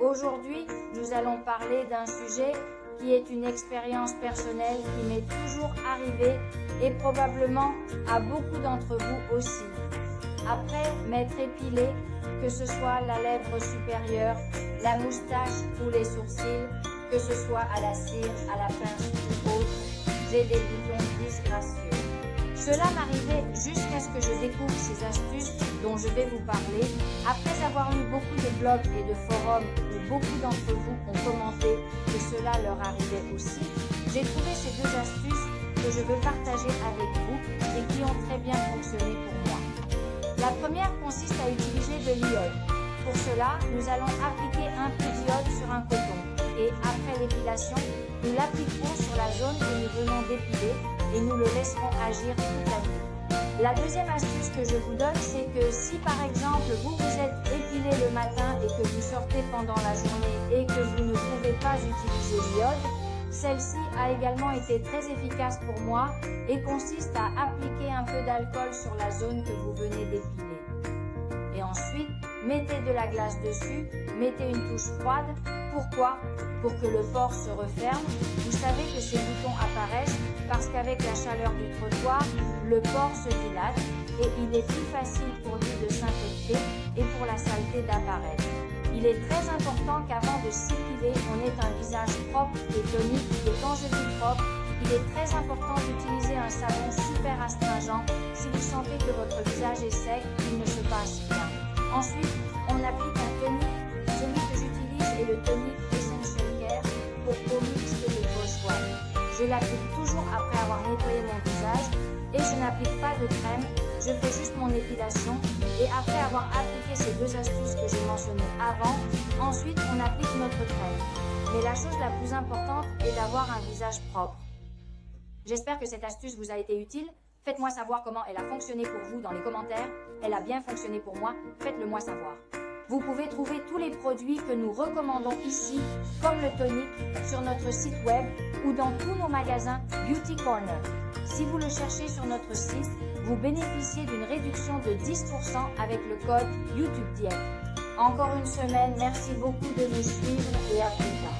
Aujourd'hui, nous allons parler d'un sujet qui est une expérience personnelle qui m'est toujours arrivée et probablement à beaucoup d'entre vous aussi. Après m'être épilé, que ce soit la lèvre supérieure, la moustache ou les sourcils, que ce soit à la cire, à la pince ou autre, j'ai des boutons disgracieux. Cela m'arrivait jusqu'à ce que je découvre ces astuces dont je vais vous parler, après avoir lu beaucoup de blogs et de forums où beaucoup d'entre vous ont commenté que cela leur arrivait aussi. J'ai trouvé ces deux astuces que je veux partager avec vous et qui ont très bien fonctionné pour moi. La première consiste à utiliser de l'iode. Pour cela, nous allons appliquer un peu d'iode sur un coton et après l'épilation, nous l'appliquerons sur la zone que nous venons d'épiler et nous le laisserons agir toute la nuit. La deuxième astuce que je vous donne, c'est que si par exemple vous vous êtes épilé le matin et que vous sortez pendant la journée et que vous ne pouvez pas utiliser l'iode, celle-ci a également été très efficace pour moi et consiste à appliquer un peu d'alcool sur la zone que vous venez d'épiler. Et ensuite, mettez de la glace dessus, mettez une touche froide. Pourquoi? Pour que le pore se referme. Vous savez que ces boutons apparaissent parce qu'avec la chaleur du trottoir, le pore se dilate et il est plus facile pour lui de s'infecter et pour la saleté d'apparaître. Il est très important qu'avant de s'épiler, on ait un visage propre et tonique. Et quand je dis propre, il est très important d'utiliser un savon super astringent. Si vous sentez que votre visage est sec, il ne se passe rien. Ensuite, on applique un tonique. Celui que j'utilise est le tonique Essential Care pour peau mixte de poche-voile. Je l'applique toujours après avoir nettoyé mon visage et je n'applique pas de crème. Je fais juste mon épilation et après avoir appliqué ces deux astuces que j'ai mentionnées avant, ensuite on applique notre crème. Mais la chose la plus importante est d'avoir un visage propre. J'espère que cette astuce vous a été utile. Faites-moi savoir comment elle a fonctionné pour vous dans les commentaires. Elle a bien fonctionné pour moi, faites-le moi savoir. Vous pouvez trouver tous les produits que nous recommandons ici, comme le tonique, sur notre site web ou dans tous nos magasins Beauty Corner. Si vous le cherchez sur notre site, vous bénéficiez d'une réduction de 10% avec le code YouTube Diète. Encore une semaine, merci beaucoup de nous suivre et à plus tard.